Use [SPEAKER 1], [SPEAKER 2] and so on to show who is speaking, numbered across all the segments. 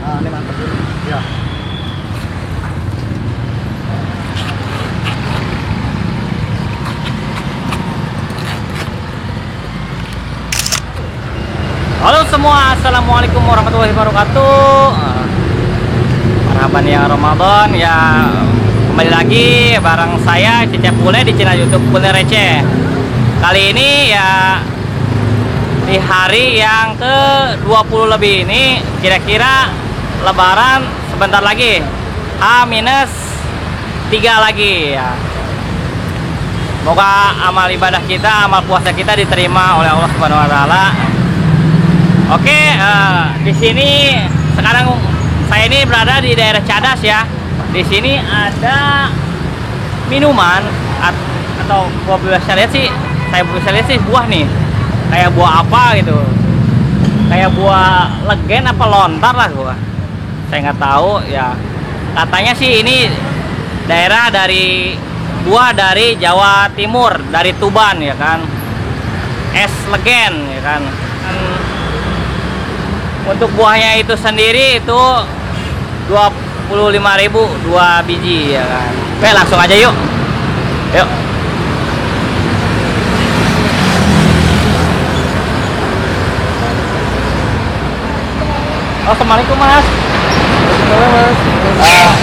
[SPEAKER 1] Nah, ini mantap dulu. Ya.
[SPEAKER 2] Halo semua, assalamualaikum warahmatullahi wabarakatuh. Marhaban ya Ramadan ya. Kembali lagi bareng saya Cecep Bule di channel YouTube Bule Receh. Kali ini ya di hari yang ke 20 lebih ini, kira-kira Lebaran sebentar lagi, H-3 lagi ya. Semoga amal ibadah kita, amal puasa kita diterima oleh Allah Subhanahu wa taala. Oke, di sini sekarang saya ini berada di daerah Cadas ya. Di sini ada minuman atau buah bisa lihat sih, saya bisa lihat sih buah nih. Kayak buah apa gitu? Kayak buah legen apa lontar lah gua. Saya nggak tahu ya. Katanya sih ini daerah dari buah dari Jawa Timur, dari Tuban ya kan. Es legen ya kan. Untuk buahnya itu sendiri itu 25.000 2 biji ya kan. Oke, langsung aja yuk. Yuk. Oh, assalamualaikum Mas.
[SPEAKER 1] Halo Mas.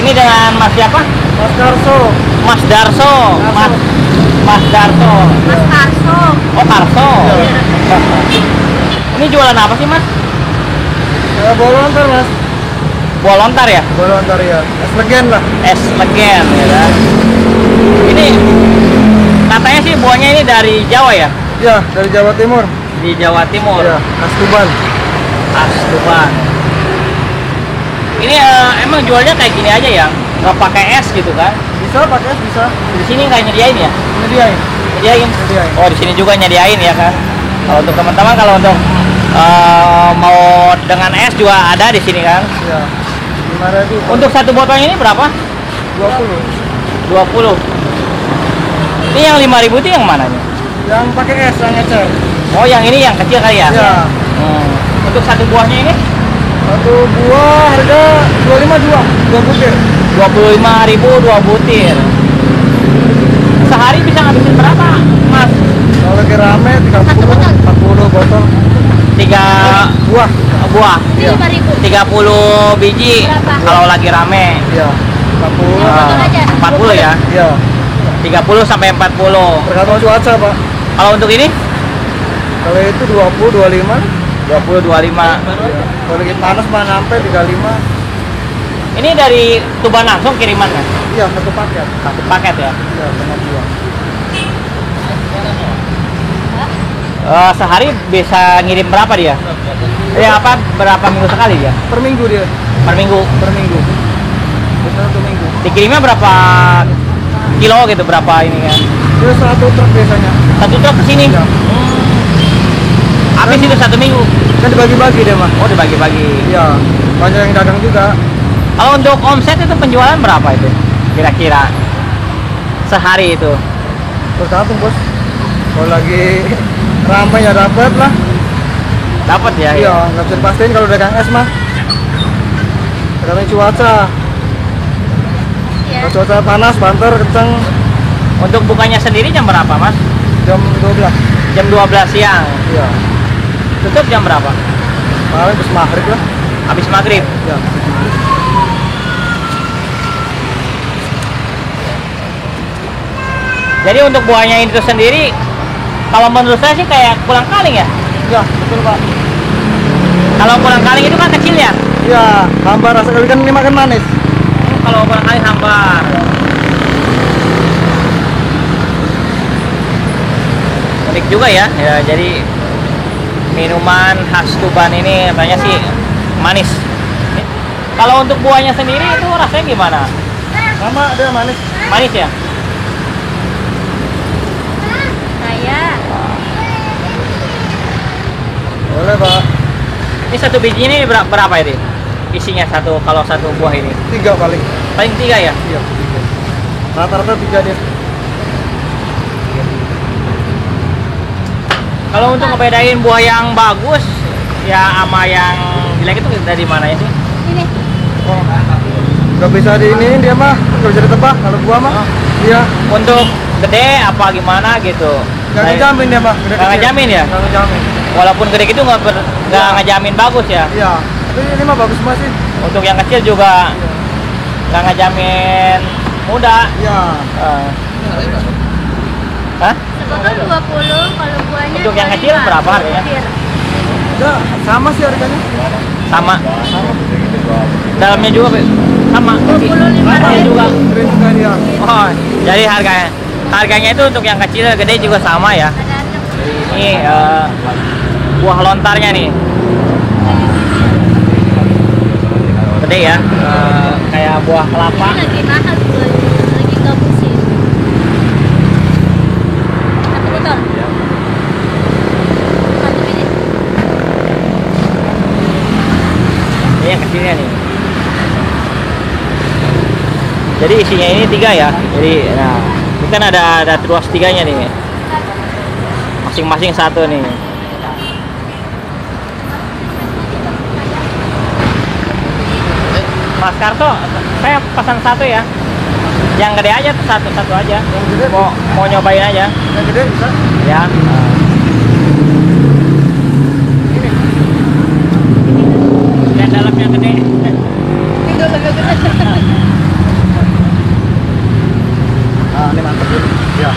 [SPEAKER 2] Ini dengan Mas siapa?
[SPEAKER 1] Mas Karso.
[SPEAKER 2] Mas Darso. Mas Darso.
[SPEAKER 3] Mas Karso.
[SPEAKER 2] Oh, Karso. Ini jualan apa sih Mas?
[SPEAKER 1] Bola lontar Mas.
[SPEAKER 2] Buah lontar ya?
[SPEAKER 1] Bola lontar ya. Es legen lah.
[SPEAKER 2] Es legen ya kan. Ini katanya sih buahnya ini dari Jawa ya?
[SPEAKER 1] Ya, dari Jawa Timur.
[SPEAKER 2] Di Jawa Timur.
[SPEAKER 1] Ya, khas Tuban.
[SPEAKER 2] Khas Tuban. Ini emang jualnya kayak gini aja ya? Nggak pakai es gitu kan?
[SPEAKER 1] Bisa pakai es bisa.
[SPEAKER 2] Di sini nggak nyediain ya?
[SPEAKER 1] Nyediain.
[SPEAKER 2] Nyediain.
[SPEAKER 1] Nyediain.
[SPEAKER 2] Oh, di sini juga nyediain ya kan? Kalau untuk teman-teman, kalau untuk mau dengan es juga ada di sini kan?
[SPEAKER 1] Ya. 5.000.
[SPEAKER 2] Untuk satu botol ini berapa?
[SPEAKER 1] 20.
[SPEAKER 2] 20. Ini yang 5.000 itu yang mananya?
[SPEAKER 1] Yang pakai es, yang ecer.
[SPEAKER 2] Oh, yang ini yang kecil kali ya?
[SPEAKER 1] Ya.
[SPEAKER 2] Untuk satu buahnya ini?
[SPEAKER 1] Satu buah harga 25 2 butir.
[SPEAKER 2] 25.000 2 butir. Sehari bisa ngabisin berapa, Mas?
[SPEAKER 1] Kalau lagi rame 30 40 botol.
[SPEAKER 2] 3
[SPEAKER 1] Buah.
[SPEAKER 2] buah.
[SPEAKER 1] Iya.
[SPEAKER 2] 30 biji.
[SPEAKER 3] Berapa?
[SPEAKER 2] Kalau lagi rame.
[SPEAKER 1] Iya. 40.
[SPEAKER 3] Botol aja.
[SPEAKER 2] 40 ya?
[SPEAKER 1] Iya.
[SPEAKER 2] 30 sampai 40.
[SPEAKER 1] Tergantung cuaca, Pak.
[SPEAKER 2] Kalau untuk ini?
[SPEAKER 1] Kalau itu 20 25.
[SPEAKER 2] 20 25.
[SPEAKER 1] Iya. Kalau lagi panas mah sampai 35.
[SPEAKER 2] Ini dari Tuban langsung kiriman kan?
[SPEAKER 1] Iya, satu paket.
[SPEAKER 2] Satu paket ya?
[SPEAKER 1] Iya, sama buah.
[SPEAKER 2] Sehari bisa ngirim berapa dia? Ya apa, berapa minggu sekali dia?
[SPEAKER 1] Per minggu dia.
[SPEAKER 2] Per minggu.
[SPEAKER 1] Per minggu. Biasanya 1 minggu.
[SPEAKER 2] Dikirimnya berapa kilo gitu, berapa ini kan?
[SPEAKER 1] Dia 1 truk biasanya.
[SPEAKER 2] Satu truk ke sini.
[SPEAKER 1] Iya.
[SPEAKER 2] Habis itu 1 minggu.
[SPEAKER 1] Kan dibagi-bagi dia, mah.
[SPEAKER 2] Oh, dibagi-bagi.
[SPEAKER 1] Iya. Banyak yang dagang juga.
[SPEAKER 2] Kalau untuk omset itu penjualan berapa itu? Kira-kira sehari itu?
[SPEAKER 1] Tergantung, Bos. Kalau lagi ramai ya dapat lah.
[SPEAKER 2] Dapat ya?
[SPEAKER 1] Iya, nggak bisa dipastiin kalau dagang es mah. Tergantung cuaca.
[SPEAKER 3] Ya.
[SPEAKER 1] Kalau cuaca panas, banter, kenceng,
[SPEAKER 2] Untuk bukanya sendiri jam berapa, Mas?
[SPEAKER 1] jam 12.
[SPEAKER 2] Jam 12 siang.
[SPEAKER 1] Iya.
[SPEAKER 2] Tutup jam berapa?
[SPEAKER 1] Paling habis maghrib lah.
[SPEAKER 2] Habis maghrib.
[SPEAKER 1] Iya.
[SPEAKER 2] Jadi untuk buahnya itu sendiri, kalau menurut saya sih kayak pulang kaling ya.
[SPEAKER 1] Iya, betul, Pak.
[SPEAKER 2] Kalau pulang kaling itu kan kecil ya.
[SPEAKER 1] Iya, hambar rasa kali kan ini makan manis.
[SPEAKER 2] Kalau pulang kaling hambar. Unik juga ya. Ya, jadi minuman khas Tuban ini katanya sih manis. Kalau untuk buahnya sendiri itu rasanya gimana?
[SPEAKER 1] Sama dia manis.
[SPEAKER 2] Manis ya?
[SPEAKER 3] Saya.
[SPEAKER 1] Boleh, Pak.
[SPEAKER 2] Ini satu biji ini berapa ini? Isinya satu, kalau satu buah ini?
[SPEAKER 1] 3 paling.
[SPEAKER 2] Paling 3 ya?
[SPEAKER 1] Iya. Rata-rata 3 dia.
[SPEAKER 2] Kalau untuk ngebedain buah yang bagus ya sama yang jelek itu dari mana ya sih?
[SPEAKER 3] Ini.
[SPEAKER 1] Oh, nggak bisa di ini dia mah, nggak bisa ditebak. Kalau gua mah, iya.
[SPEAKER 2] Untuk gede apa gimana gitu?
[SPEAKER 1] Nggak ngejamin dia mah. gede
[SPEAKER 2] Nggak
[SPEAKER 1] kecil.
[SPEAKER 2] ngejamin ya?
[SPEAKER 1] Nggak ngejamin.
[SPEAKER 2] Walaupun gede gitu nggak ngejamin bagus ya.
[SPEAKER 1] Iya. Tapi ini mah bagus semua sih.
[SPEAKER 2] Untuk yang kecil juga nggak ngejamin muda.
[SPEAKER 1] Iya.
[SPEAKER 2] Hah?
[SPEAKER 3] Sebotol 20, kalau buahnya
[SPEAKER 2] Untuk yang kecil
[SPEAKER 3] 25.
[SPEAKER 2] berapa harganya?
[SPEAKER 3] Hampir.
[SPEAKER 1] Udah sama sih harganya.
[SPEAKER 2] Sama. Dalamnya juga sama.
[SPEAKER 3] 25
[SPEAKER 2] Harganya juga.
[SPEAKER 1] Keren juga dia.
[SPEAKER 2] Oh, jadi harganya itu untuk yang kecil gede juga sama ya.
[SPEAKER 3] Ada harga
[SPEAKER 2] Ini buah lontarnya nih. Gede ya. Kayak buah kelapa.
[SPEAKER 3] ini lagi mahal buahnya, lagi nggak musim. Satu botol. Satu biji.
[SPEAKER 2] Ini yang kecilnya nih. Jadi isinya ini 3 ya. Jadi nah, ini kan ada ruas 3-nya nih. Masing-masing satu nih. Mas Karto, saya pesan satu ya. Yang gede aja tuh satu aja.
[SPEAKER 1] Yang gede
[SPEAKER 2] Mau nyobain aja.
[SPEAKER 1] Yang gede bisa.
[SPEAKER 2] Ya. Yang dalamnya gede.
[SPEAKER 1] Ah, ini mantap ini. Iya.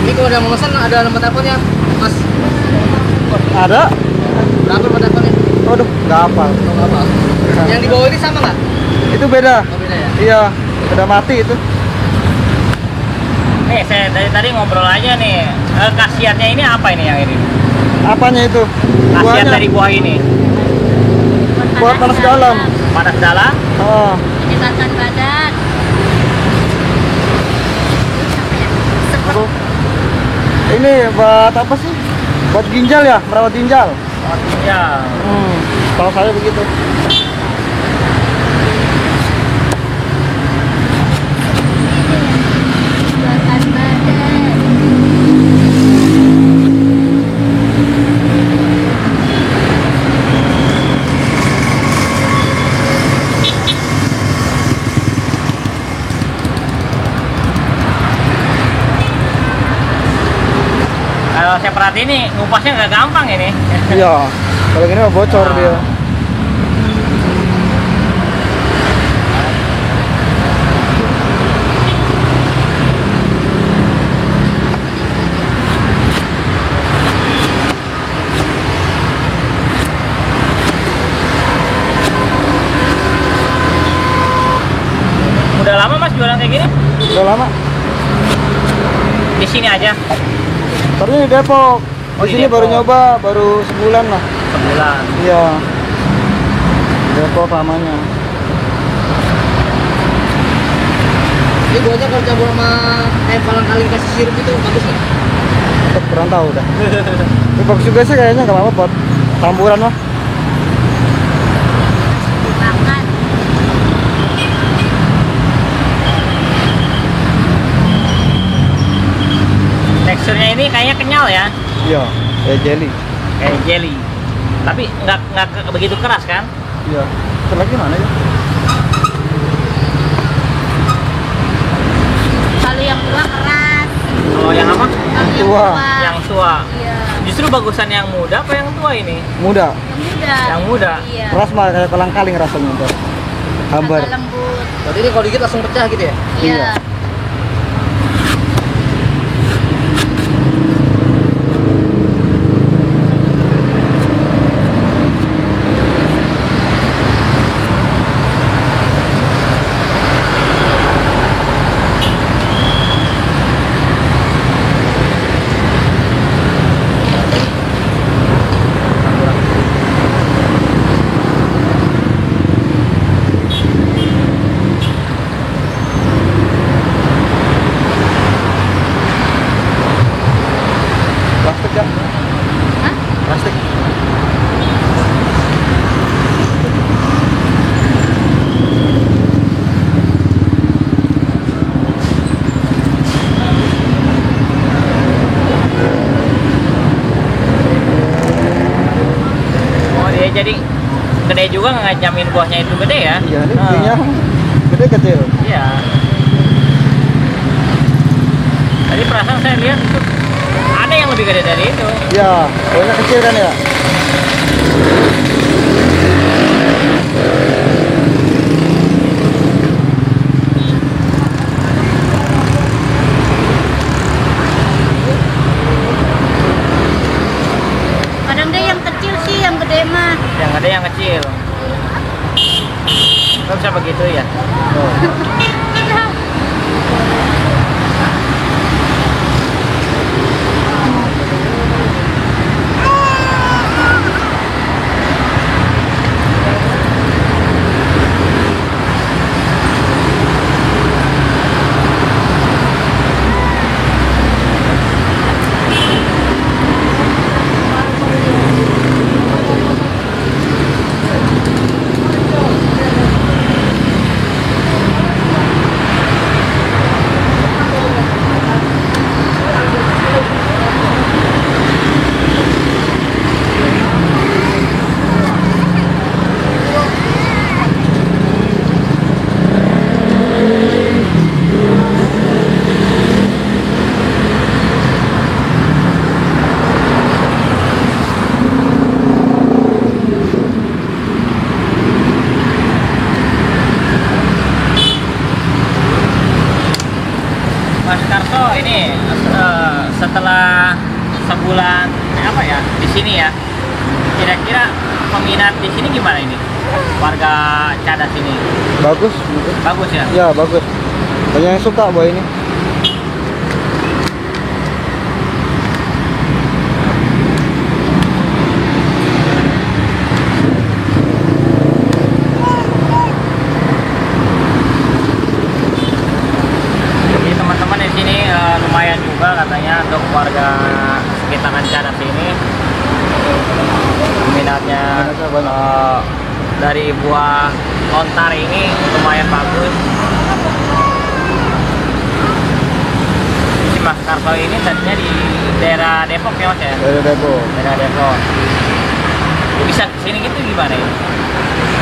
[SPEAKER 4] Ini kalau udah mau pesan ada nomor teleponnya, Mas.
[SPEAKER 1] Ada?
[SPEAKER 4] Berapa nomor teleponnya?
[SPEAKER 1] Waduh, nggak hafal.
[SPEAKER 4] Berapa? Yang di bawah ini sama nggak?
[SPEAKER 1] Itu beda.
[SPEAKER 4] Oh, beda ya.
[SPEAKER 1] Iya, udah mati itu.
[SPEAKER 2] Nih, saya dari tadi ngobrol aja nih. Khasiatnya ini apa ini yang ini?
[SPEAKER 1] Apanya itu?
[SPEAKER 2] Khasiat
[SPEAKER 1] Buahnya.
[SPEAKER 2] dari buah ini.
[SPEAKER 1] Buat panas dalam.
[SPEAKER 2] Panas dalam.
[SPEAKER 1] Oh,
[SPEAKER 3] Menyegarkan badan.
[SPEAKER 1] aku. Ini buat apa sih? Buat ginjal ya, merawat ginjal.
[SPEAKER 2] Ya.
[SPEAKER 1] Kalau saya begitu.
[SPEAKER 3] Menyegarkan badan.
[SPEAKER 2] Kalau saya perhatiin nih, ngupasnya nggak gampang ini.
[SPEAKER 1] Iya. Kalau gini mah bocor dia.
[SPEAKER 2] Udah lama Mas jualan kayak gini?
[SPEAKER 1] Udah lama.
[SPEAKER 2] Di sini aja.
[SPEAKER 1] Tadi di Depok.
[SPEAKER 2] Oh,
[SPEAKER 1] Di
[SPEAKER 2] di
[SPEAKER 1] sini baru
[SPEAKER 2] Depok.
[SPEAKER 1] nyoba, baru sebulan lah.
[SPEAKER 2] Sebulan.
[SPEAKER 1] Iya. Depok lamanya.
[SPEAKER 4] Ini buahnya kalau campur sama kayak palang-kaling kasih sirup itu bagus nggak?
[SPEAKER 1] Tetep kurang tahu dah. Ini bagus juga sih kayaknya, nggak apa-apa buat campuran mah.
[SPEAKER 3] Makan.
[SPEAKER 2] Teksturnya ini kayaknya kenyal ya,
[SPEAKER 1] Iya, kayak jelly.
[SPEAKER 2] kayak jelly. Tapi nggak begitu keras kan?
[SPEAKER 1] Iya. Terus lagi mana ya?
[SPEAKER 3] Kalau yang tua keras.
[SPEAKER 2] Kalau yang apa?
[SPEAKER 3] Kalau yang
[SPEAKER 1] Tua.
[SPEAKER 3] tua.
[SPEAKER 2] Yang tua.
[SPEAKER 3] Iya.
[SPEAKER 2] Justru bagusan yang muda apa yang tua ini?
[SPEAKER 1] Muda.
[SPEAKER 3] Yang muda.
[SPEAKER 2] Yang muda.
[SPEAKER 3] Iya.
[SPEAKER 1] Keras mah kayak kolang-kaling rasanya ntar. Hambar.
[SPEAKER 3] Agak lembut.
[SPEAKER 4] Berarti ini kalau digigit langsung pecah gitu ya?
[SPEAKER 3] Iya.
[SPEAKER 1] Iya.
[SPEAKER 2] jadi gede juga, nggak jamin buahnya itu gede ya.
[SPEAKER 1] Iya, ini
[SPEAKER 2] Nah,
[SPEAKER 1] belinya gede kecil.
[SPEAKER 2] iya. Tadi perasaan saya lihat itu ada yang lebih gede dari itu.
[SPEAKER 1] Ya, buahnya kecil kan ya.
[SPEAKER 3] Kadang deh yang kecil sih, yang gede mah.
[SPEAKER 2] Yang gede yang kecil. Nggak bisa begitu ya.
[SPEAKER 1] Oh.
[SPEAKER 2] Mas Karso, ini setelah sebulan apa ya di sini ya, kira-kira peminat di sini gimana ini? Warga Cadas ini
[SPEAKER 1] Bagus.
[SPEAKER 2] bagus ya?
[SPEAKER 1] Ya, bagus. Banyak yang suka buah ini.
[SPEAKER 2] Jadi teman-teman di sini lumayan juga katanya untuk warga sekitaran Cadas ini minatnya
[SPEAKER 1] Minatnya banyak.
[SPEAKER 2] dari buah lontar ini lumayan bagus. Si Mas Karso ini tadinya di daerah Depok ya Mas ya?
[SPEAKER 1] Dari Depok.
[SPEAKER 2] Daerah Depok. Bisa kesini gitu gimana ya?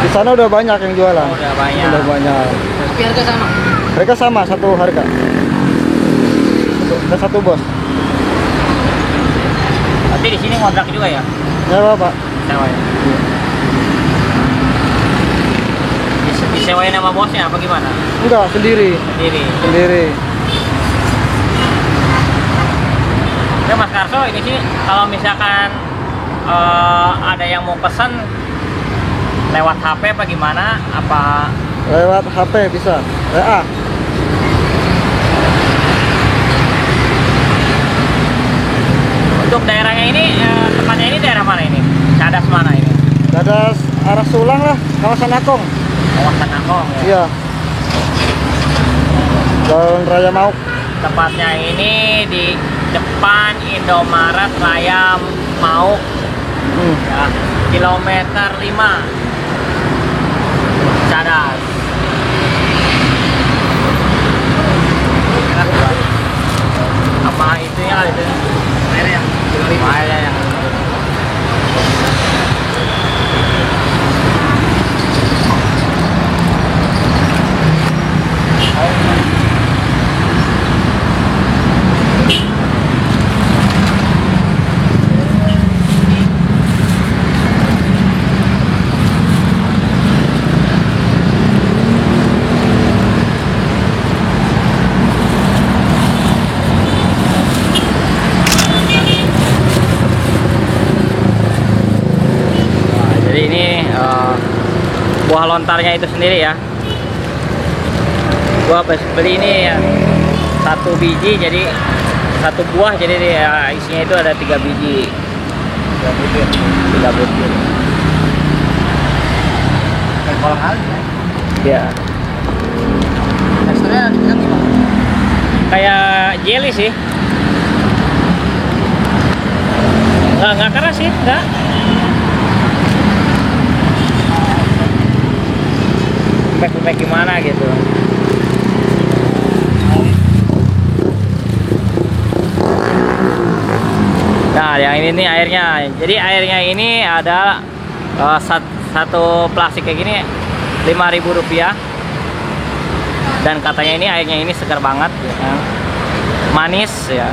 [SPEAKER 1] Di sana udah banyak yang jualan.
[SPEAKER 2] Oh, udah banyak.
[SPEAKER 1] Udah banyak.
[SPEAKER 4] Tapi harga sama.
[SPEAKER 1] Mereka sama, satu harga. Ada satu bos.
[SPEAKER 2] Tapi di sini ngontrak juga ya?
[SPEAKER 1] Ya, Pak.
[SPEAKER 2] Sewa ya? Disewain sama bosnya apa gimana?
[SPEAKER 1] Enggak, sendiri.
[SPEAKER 2] Sendiri.
[SPEAKER 1] Sendiri.
[SPEAKER 2] Ya Mas Karso, ini sih kalau misalkan ada yang mau pesan lewat HP apa gimana? Apa
[SPEAKER 1] Lewat HP bisa. WA.
[SPEAKER 2] untuk daerahnya ini tempatnya ini daerah mana ini? Cadas mana ini?
[SPEAKER 1] Ada arah Sulang lah, kawasan Akong.
[SPEAKER 2] Kawasan Akong ya.
[SPEAKER 1] Iya. Jalan Raya Mauk.
[SPEAKER 2] Tempatnya ini di depan Indomaret Raya Mauk ya, kilometer 5 Cadas. Enak banget. Apa itunya kali itu?
[SPEAKER 4] Airnya yang 5.000.
[SPEAKER 2] Airnya ya. Jadi ini buah lontarnya itu sendiri ya. Gua beli ini ya, satu biji, jadi satu buah, jadi ya, isinya itu ada 3 biji. 3 butir. 3 butir.
[SPEAKER 4] Kayak kolang kaling ya.
[SPEAKER 2] Ya.
[SPEAKER 4] Teksturnya dibilang gimana?
[SPEAKER 2] Kayak jelly sih. Nggak keras sih, nggak. Lembek-lembek gimana gitu. Nah, yang ini nih airnya. Jadi airnya ini ada Satu plastik kayak gini Rp5.000, dan katanya ini airnya ini segar banget ya kan? Manis ya.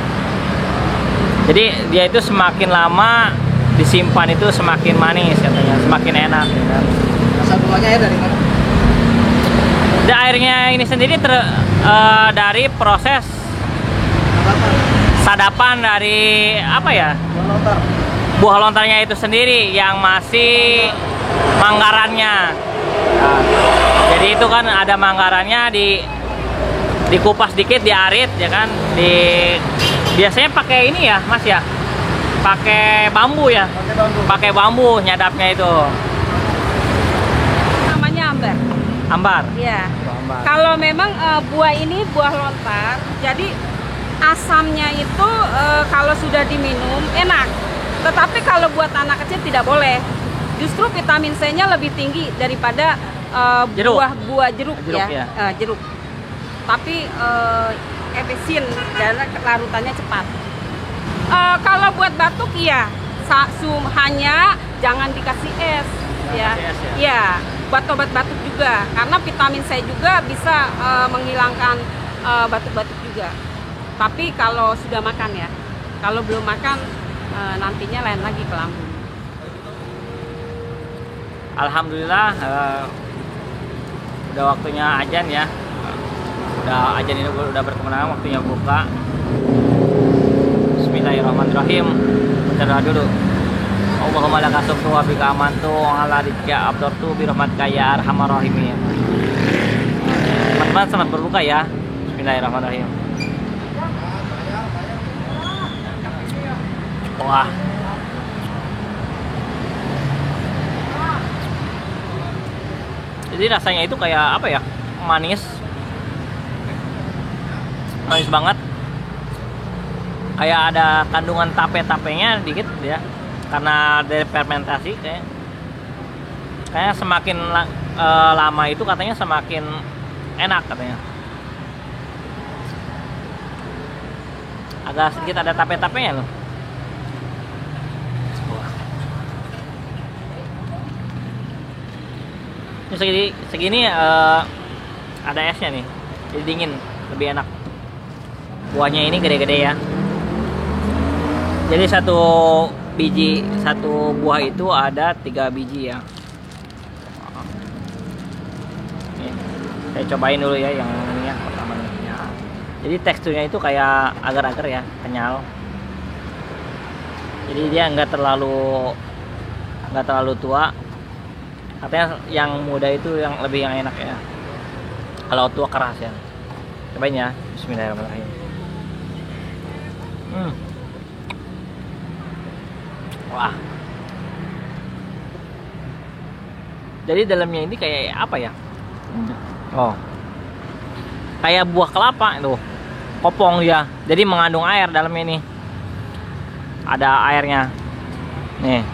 [SPEAKER 2] Jadi dia itu semakin lama disimpan itu semakin manis katanya, semakin enak ya kan?
[SPEAKER 4] Asal mulanya air dari mana?
[SPEAKER 2] Dan airnya ini sendiri dari proses
[SPEAKER 4] Apa-apa?
[SPEAKER 2] sadapan dari apa ya,
[SPEAKER 1] Lontar.
[SPEAKER 2] buah lontarnya itu sendiri yang masih manggarannya. Nah, jadi itu kan ada manggarannya, dikupas dikit, diarit ya kan, biasanya pakai ini ya Mas ya, pakai bambu ya,
[SPEAKER 1] Pakai bambu.
[SPEAKER 2] pakai bambu nyadapnya itu.
[SPEAKER 5] Namanya ambar.
[SPEAKER 2] Ambar.
[SPEAKER 5] Iya.
[SPEAKER 2] Ambar.
[SPEAKER 5] Kalau memang buah ini buah lontar, jadi asamnya itu kalau sudah diminum enak. Tetapi kalau buat anak kecil tidak boleh. Justru vitamin C-nya lebih tinggi daripada
[SPEAKER 2] Jeruk.
[SPEAKER 5] buah jeruk,
[SPEAKER 2] Jeruk
[SPEAKER 5] ya.
[SPEAKER 2] ya.
[SPEAKER 5] Jeruk. Tapi efisien dan larutannya cepat. Kalau buat batuk iya, hanya jangan dikasih es ya.
[SPEAKER 2] kasih es ya?
[SPEAKER 5] Iya, buat obat batuk juga karena vitamin C juga bisa menghilangkan batuk-batuk juga. Tapi kalau sudah makan ya, kalau belum makan nantinya lain lagi ke lambung.
[SPEAKER 2] Alhamdulillah udah waktunya azan ya. Udah azan ini udah berkemenangan, waktunya buka. Bismillahirrahmanirrahim. Berdoa dulu. Allahumma laka subtu wa bika amantu wa ala rizqa abdurtu bi rahmatika ya arhamar rahimin. Teman-teman selamat berbuka ya. Bismillahirrahmanirrahim. Wah. Jadi rasanya itu kayak apa ya? Manis. Manis banget. Kayak ada kandungan tape-tapenya dikit ya. Karena dari fermentasi kayaknya semakin lama itu katanya semakin enak katanya. Agak sedikit ada tape-tapenya loh. Ini segini ada esnya nih, jadi dingin, lebih enak. Buahnya ini gede-gede ya. Jadi satu buah itu ada 3 biji ya. Nih, saya cobain dulu ya yang ini ya, pertama nih. Ya. Jadi teksturnya itu kayak agar-agar ya, kenyal. Jadi dia nggak terlalu tua. Katanya yang muda itu yang lebih enak ya. Kalau tua keras ya. Cobain ya. Bismillahirrahmanirrahim. Wah. Jadi dalamnya ini kayak apa ya? Oh. Kayak buah kelapa itu. Kopong ya. Jadi mengandung air dalamnya ini. Ada airnya. Nih.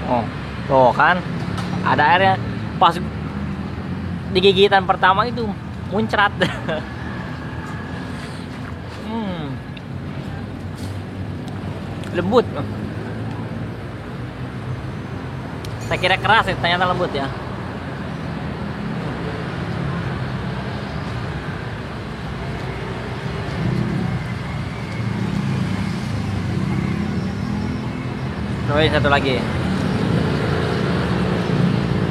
[SPEAKER 2] Oh, tuh kan. Ada airnya. Pas di gigitan pertama itu muncrat. Lembut. Saya kira keras ya, ternyata lembut ya. Cobain satu lagi.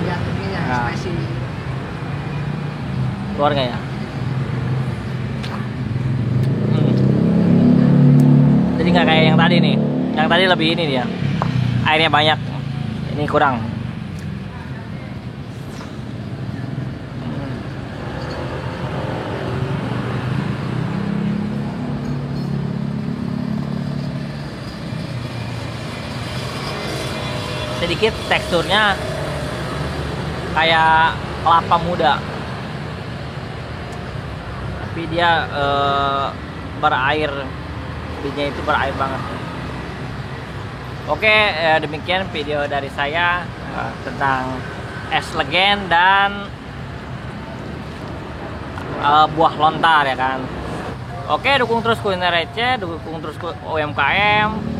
[SPEAKER 4] Ya, ininya
[SPEAKER 2] Nah.
[SPEAKER 4] spicy.
[SPEAKER 2] Keluar nggak ya? Jadi nggak kayak yang tadi nih. Yang tadi lebih ini dia. Airnya banyak. Ini kurang. Sedikit teksturnya kayak kelapa muda. Tapi dia berair, bijinya itu berair banget. Oke, demikian video dari saya tentang es legen dan buah lontar ya kan. Oke, dukung terus Kuliner Receh, dukung terus UMKM.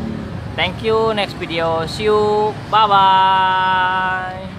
[SPEAKER 2] Thank you, next video, see you, bye bye.